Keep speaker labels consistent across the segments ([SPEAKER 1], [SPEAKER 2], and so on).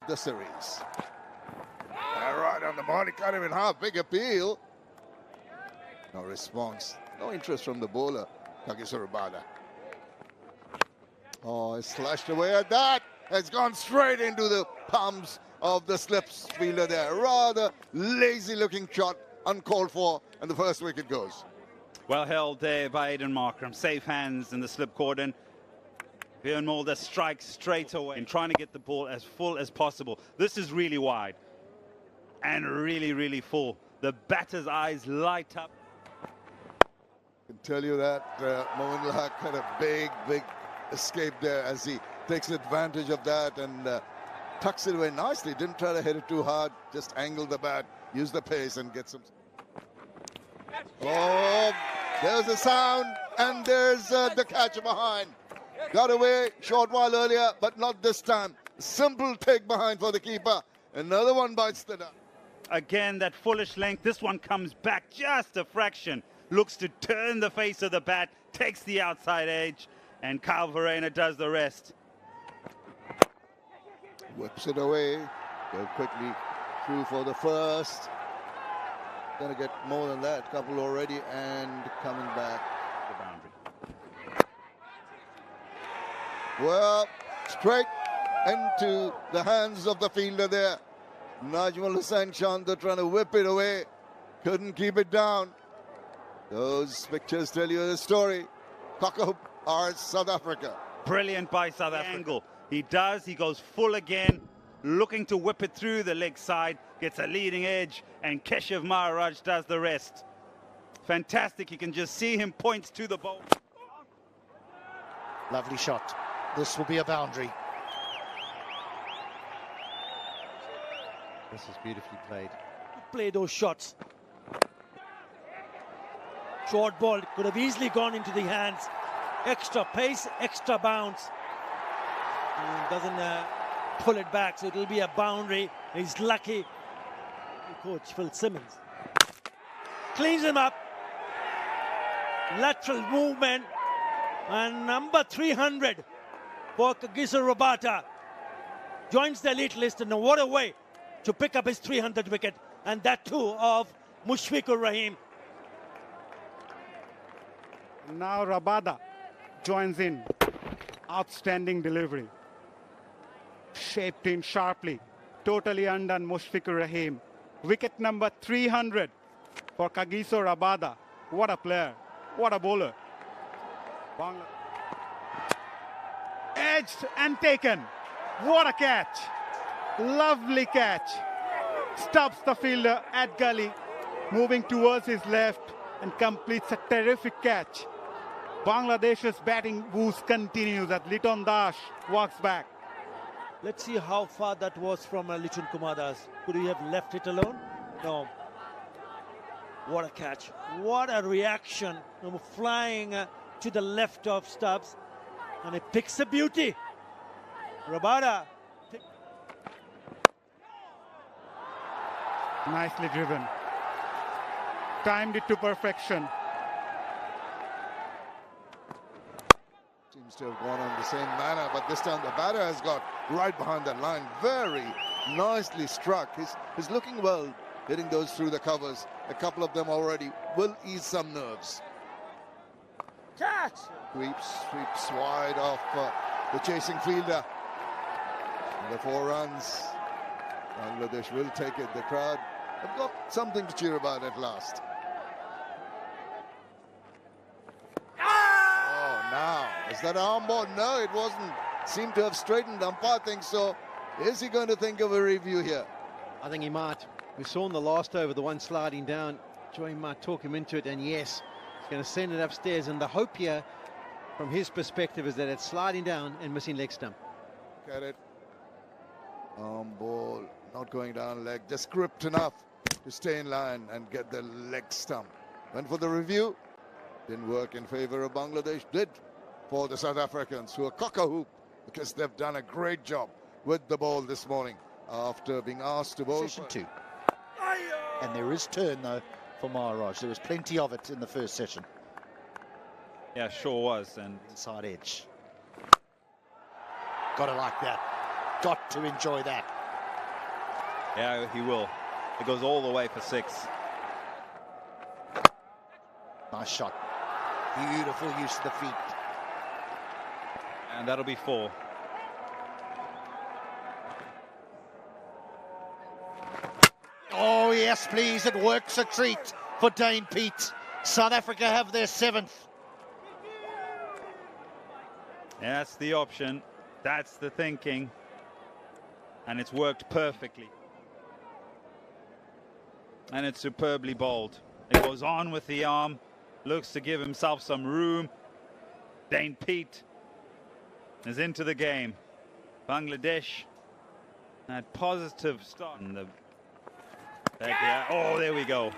[SPEAKER 1] the series. Right on the money, cut him in half. Big appeal. No response. No interest from the bowler, Kagiso Rabada. Oh, it's slashed away at that. It's gone straight into the palms of the slips fielder there. Rather lazy looking shot, uncalled for, and the first wicket goes.
[SPEAKER 2] Well held there by Aiden Markram. Safe hands in the slip cordon. Bjorn Mulder strikes straight away and trying to get the ball as full as possible. This is really wide and really, really full. The batter's eyes light up.
[SPEAKER 1] I can tell you that Moeen ul Haq had a big escape there as he takes advantage of that and tucks it away nicely. Didn't try to hit it too hard, just angled the bat, used the pace and get some. Oh, there's a sound and there's the catch behind. Got away short while earlier, but not this time. Simple take behind for the keeper. Another one bites the dust.
[SPEAKER 2] Again, that foolish length. This one comes back just a fraction. Looks to turn the face of the bat, takes the outside edge, and Kyle Verreynne does the rest.
[SPEAKER 1] Whips it away. Go quickly through for the first. Gonna get more than that. Couple already and coming back.
[SPEAKER 2] The boundary.
[SPEAKER 1] Well, straight into the hands of the fielder there. Najmul Hussain Chandra trying to whip it away. Couldn't keep it down. Those pictures tell you the story. Cockhoop are South Africa.
[SPEAKER 2] Brilliant by South Africa. He does. He goes full again. Looking to whip it through the leg side. Gets a leading edge. And Keshav Maharaj does the rest. Fantastic. You can just see him point to the ball.
[SPEAKER 3] Lovely shot. This will be a boundary. This is beautifully played.
[SPEAKER 4] Play those shots. Short ball could have easily gone into the hands. Extra pace, extra bounce. And doesn't pull it back, so it'll be a boundary. He's lucky. Coach Phil Simmons cleans him up. Lateral movement. And number 300 for Kagiso Rabada joins the elite list, and what a way to pick up his 300th wicket, and that too of Mushfiqur Rahim.
[SPEAKER 5] Now Rabada joins in. Outstanding delivery. Shaped in sharply. Totally undone Mushfiqur Rahim. Wicket number 300 for Kagiso Rabada. What a player. What a bowler. Edged and taken. What a catch. Lovely catch. Stops the fielder at gully. Moving towards his left and completes a terrific catch. Bangladesh's batting boost continues as Liton Das walks back.
[SPEAKER 4] Let's see how far that was from Lichun Kumar Das. Could he have left it alone? No. What a catch. What a reaction. Flying to the left of Stubbs. And it picks a beauty. Rabada.
[SPEAKER 5] Nicely driven. Timed it to perfection.
[SPEAKER 1] Seems to have gone on the same manner, but this time the batter has got right behind that line. Very nicely struck. He's looking well, hitting those through the covers. A couple of them already will ease some nerves.
[SPEAKER 4] Catch!
[SPEAKER 1] Sweeps wide off the chasing fielder. And the 4 runs. Bangladesh will take it. The crowd have got something to cheer about at last. Oh, now. Is that an arm ball? No, it wasn't. Seemed to have straightened. Umpire thinks so. Is he going to think of a review here?
[SPEAKER 3] I think he might. We saw in the last over, the one sliding down. Joy might talk him into it, and yes, he's going to send it upstairs. And the hope here, from his perspective, is that it's sliding down and missing leg stump.
[SPEAKER 1] Look at it. Arm ball, not going down leg, just gripped enough to stay in line and get the leg stump. Went for the review. Didn't work in favor of Bangladesh. Did for the South Africans, who are cock-a-hoop because they've done a great job with the ball this morning after being asked to bowl.
[SPEAKER 3] Session 2. And there is turn, though, for Maharaj. There was plenty of it in the first session.
[SPEAKER 2] Yeah, sure was. And
[SPEAKER 3] inside edge. Got to like that. Got to enjoy that.
[SPEAKER 2] Yeah, he will. It goes all the way for 6.
[SPEAKER 6] Nice shot. Beautiful use of the feet.
[SPEAKER 2] And that'll be 4.
[SPEAKER 6] Oh, yes, please. It works a treat for Dane Pete. South Africa have their 7th.
[SPEAKER 2] That's the option. That's the thinking. And it's worked perfectly. And it's superbly bowled. It goes on with the arm. Looks to give himself some room. Dane Pete is into the game. Bangladesh. That positive start. In the back here. Oh, there we go.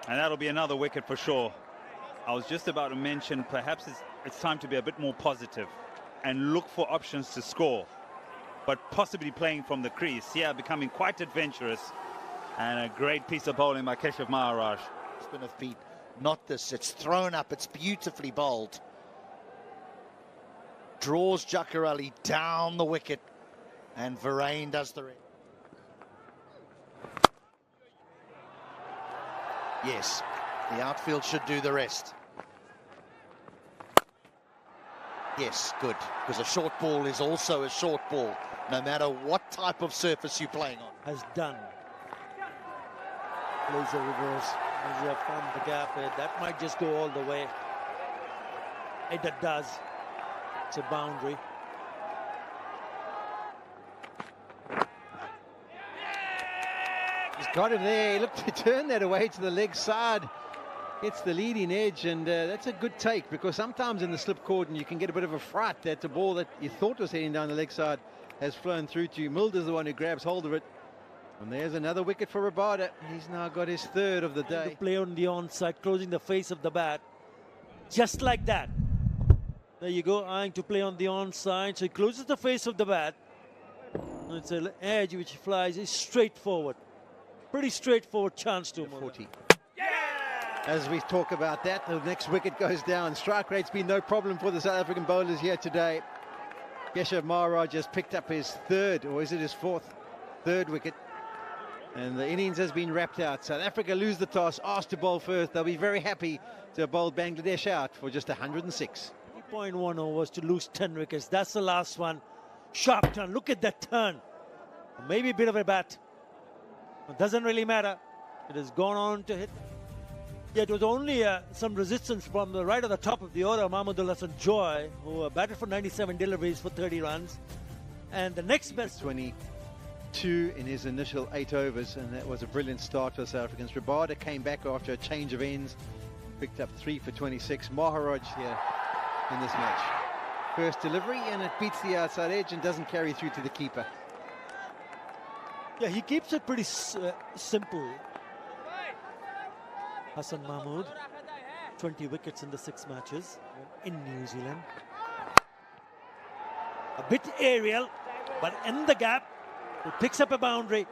[SPEAKER 2] And that'll be another wicket for sure. I was just about to mention perhaps it's time to be a bit more positive and look for options to score, but possibly playing from the crease. Yeah, becoming quite adventurous. And a great piece of bowling by Keshav Maharaj.
[SPEAKER 6] Spin of feet. Not this. It's thrown up. It's beautifully bowled. Draws Jacques Ali down the wicket. And Verreynne does the rest. Yes, the outfield should do the rest. Yes, good. Because a short ball is also a short ball, no matter what type of surface you're playing on.
[SPEAKER 4] Has done. Plays a reverse. As you have found the gap here. That might just go all the way. It does. It's a boundary.
[SPEAKER 3] He's got him there. He looked to turn that away to the leg side. Hits the leading edge, and that's a good take, because sometimes in the slip cordon you can get a bit of a fright that the ball that you thought was heading down the leg side has flown through to you. Milder's the one who grabs hold of it. And there's another wicket for Rabada. He's now got his 3rd of the day.
[SPEAKER 4] To play on the onside, closing the face of the bat. Just like that. There you go, eyeing to play on the onside. So he closes the face of the bat. It's an edge which flies straight forward. Pretty straightforward chance to
[SPEAKER 3] 40. As we talk about that, the next wicket goes down. Strike rate's been no problem for the South African bowlers here today. Keshav Maharaj has picked up his 3rd, or is it his 4th? 3rd wicket. And the innings has been wrapped out. South Africa lose the toss, asked to bowl first. They'll be very happy to have bowled Bangladesh out for just 106.
[SPEAKER 4] 3.1 overs to lose 10 wickets. That's the last one. Sharp turn. Look at that turn. Maybe a bit of a bat. It doesn't really matter. It has gone on to hit. Yeah, it was only some resistance from the right at the top of the order, Mahmudul Hasan Joy, who batted for 97 deliveries for 30 runs. And the next best...
[SPEAKER 3] 22 in his initial 8 overs, and that was a brilliant start for the South Africans. Rabada came back after a change of ends, picked up 3 for 26. Maharaj here in this match. First delivery, and it beats the outside edge and doesn't carry through to the keeper.
[SPEAKER 4] Yeah, he keeps it pretty simple. Hassan Mahmood, 20 wickets in the 6 matches in New Zealand. A bit aerial, but in the gap, he picks up a boundary.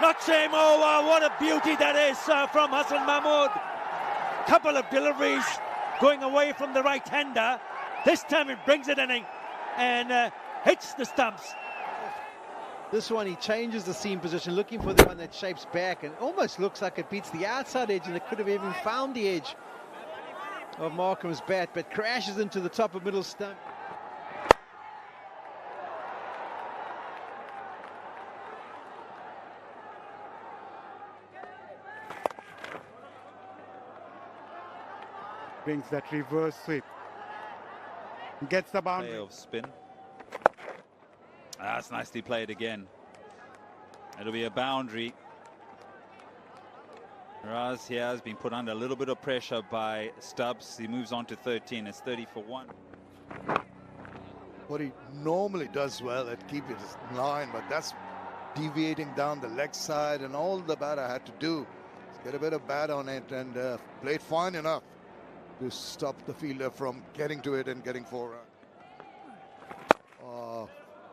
[SPEAKER 4] Not same over. What a beauty that is from Hassan Mahmood. Couple of deliveries going away from the right-hander. This time it brings it in and hits the stumps.
[SPEAKER 3] This one, he changes the seam position, looking for the one that shapes back, and almost looks like it beats the outside edge, and it could have even found the edge of Markham's bat, but crashes into the top of middle stump.
[SPEAKER 5] Brings that reverse sweep. Gets the boundary.
[SPEAKER 2] Play of spin. That's nicely played again. It'll be a boundary. Raz here has been put under a little bit of pressure by Stubbs. He moves on to 13. It's 30 for 1.
[SPEAKER 1] What he normally does well at keeping his line, but that's deviating down the leg side, and all the batter had to do is get a bit of bat on it and play it fine enough to stop the fielder from getting to it and getting 4 runs.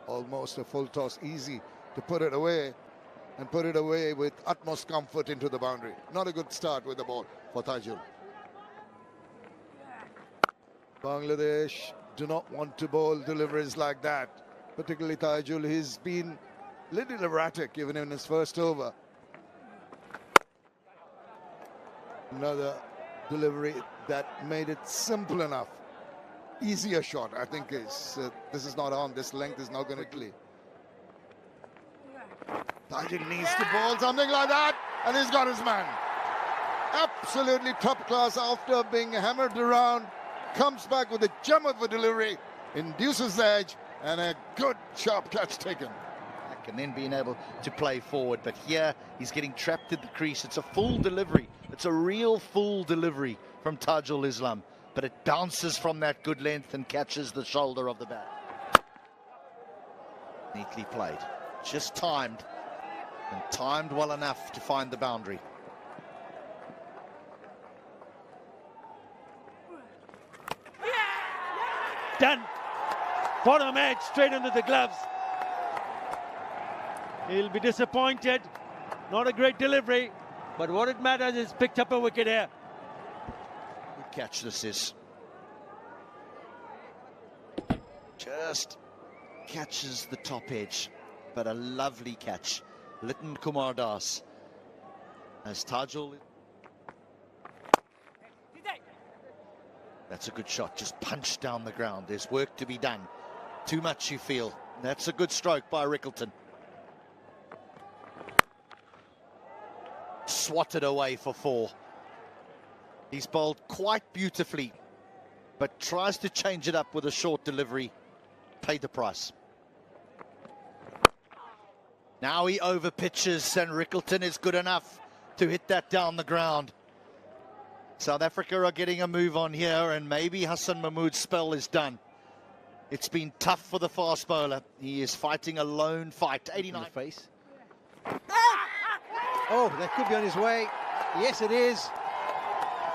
[SPEAKER 1] Almost a full toss, easy to put it away, and put it away with utmost comfort into the boundary. Not a good start with the ball for Tajul. Bangladesh do not want to bowl deliveries like that. particularly Taijul. He's been a little erratic even in his first over. Another delivery that made it simple enough. Easier shot, I think, is this is not on. This length is not going to clear. Taijul needs to bowl something like that, and he's got his man. Absolutely top class after being hammered around. Comes back with a gem of a delivery, induces the edge, and a good sharp catch taken.
[SPEAKER 6] And then being able to play forward. But here he's getting trapped at the crease. It's a full delivery. It's a real full delivery from Taijul Islam. But it bounces from that good length and catches the shoulder of the bat. Neatly played. Just timed. And timed well enough to find the boundary.
[SPEAKER 4] Done. Bottom edge, straight into the gloves. He'll be disappointed. Not a great delivery, but what it matters is picked up a wicket here.
[SPEAKER 6] Good catch this is. Just catches the top edge, but a lovely catch. Liton Kumar Das. As Taijul. That's a good shot, just punched down the ground. There's work to be done. Too much, you feel. That's a good stroke by Rickelton. Swatted away for 4. He's bowled quite beautifully, but tries to change it up with a short delivery. Paid the price. Now he over pitches, and Rickelton is good enough to hit that down the ground. South Africa are getting a move on here, and maybe Hassan Mahmood's spell is done. It's been tough for the fast bowler. He is fighting a lone fight. 89.
[SPEAKER 3] In the face. Oh, that could be on his way. Yes, it is.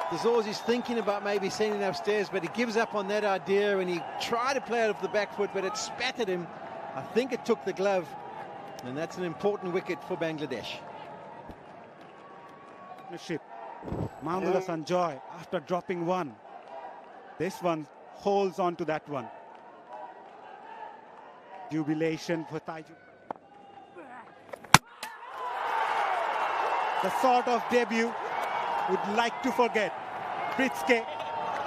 [SPEAKER 3] De Zorz is thinking about maybe sending it upstairs, but he gives up on that idea, and he tried to play it off the back foot, but it spat at him. I think it took the glove, and that's an important wicket for Bangladesh.
[SPEAKER 5] Partnership. Mahmudullah Sanjoy, after dropping one, this one holds on to that one. Jubilation for Taijul. The sort of debut would like to forget. Pritzke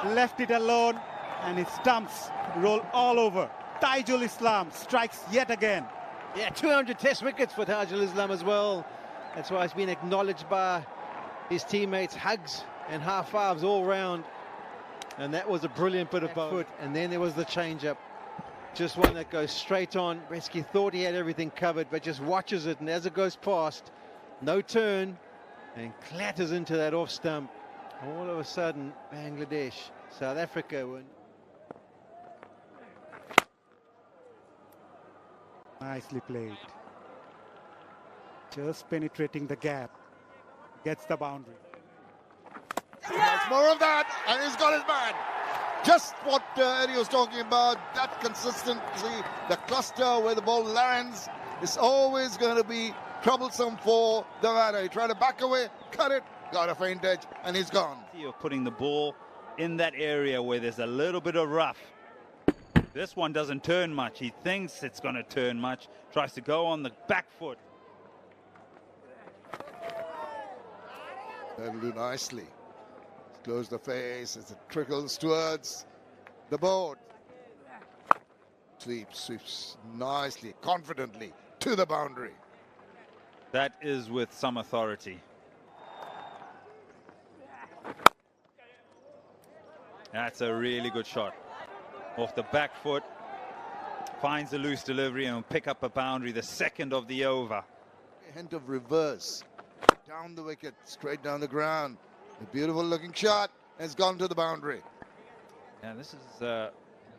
[SPEAKER 5] left it alone, and his stumps roll all over. Taijul Islam strikes yet again.
[SPEAKER 3] Yeah, 200 test wickets for Taijul Islam as well. That's why he's been acknowledged by his teammates. Hugs and half fives all round. And that was a brilliant bit of foot. And then there was the change-up. Just one that goes straight on. Bretzke thought he had everything covered, but just watches it. And as it goes past, no turn, and clatters into that off stump. All of a sudden, Bangladesh, South Africa win.
[SPEAKER 5] Nicely played. Just penetrating the gap. Gets the boundary.
[SPEAKER 1] That's more of that, and he's got his man. Just what Eddie was talking about, that consistency, the cluster where the ball lands is always going to be troublesome for the batter. He tried to back away, cut it, got a faint edge, and he's gone.
[SPEAKER 2] You're putting the ball in that area where there's a little bit of rough. This one doesn't turn much. He thinks it's going to turn much, tries to go on the back foot.
[SPEAKER 1] That'll do nicely. Close the face as it trickles towards the board. Sweeps nicely, confidently to the boundary.
[SPEAKER 2] That is with some authority. That's a really good shot. Off the back foot, finds a loose delivery and will pick up a boundary, the second of the over.
[SPEAKER 1] A hint of reverse. Down the wicket, straight down the ground. A beautiful looking shot has gone to the boundary.
[SPEAKER 2] Yeah, this is a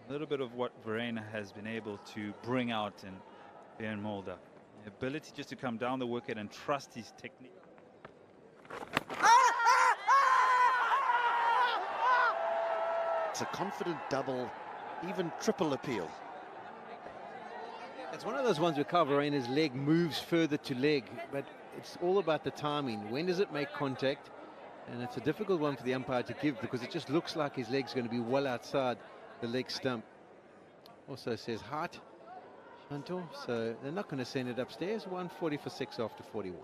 [SPEAKER 2] little bit of what Verreynne has been able to bring out in Behren Mulder. The ability just to come down the wicket and trust his technique.
[SPEAKER 6] It's a confident double, even triple appeal.
[SPEAKER 3] It's one of those ones where Kyle Verreynne's leg moves further to leg, but it's all about the timing. When does it make contact? And it's a difficult one for the umpire to give because it just looks like his leg's going to be well outside the leg stump. Also says height Hunter, so they're not going to send it upstairs. 140 for 6 after 41.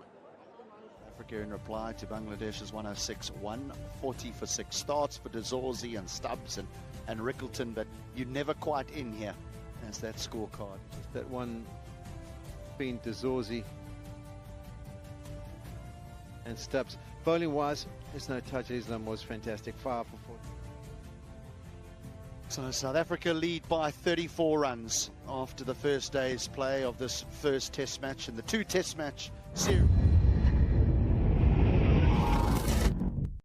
[SPEAKER 6] Africa in reply to Bangladesh's 106, 140 for 6. Starts for Dazorzi and Stubbs and Rickleton, but you're never quite in here as that scorecard.
[SPEAKER 3] Just that one between Dazorzi and Stubbs. Bowling wise, there's no touch. Islam was fantastic. 5 for 40.
[SPEAKER 6] So South Africa lead by 34 runs after the first day's play of this first test match in the 2 test match series.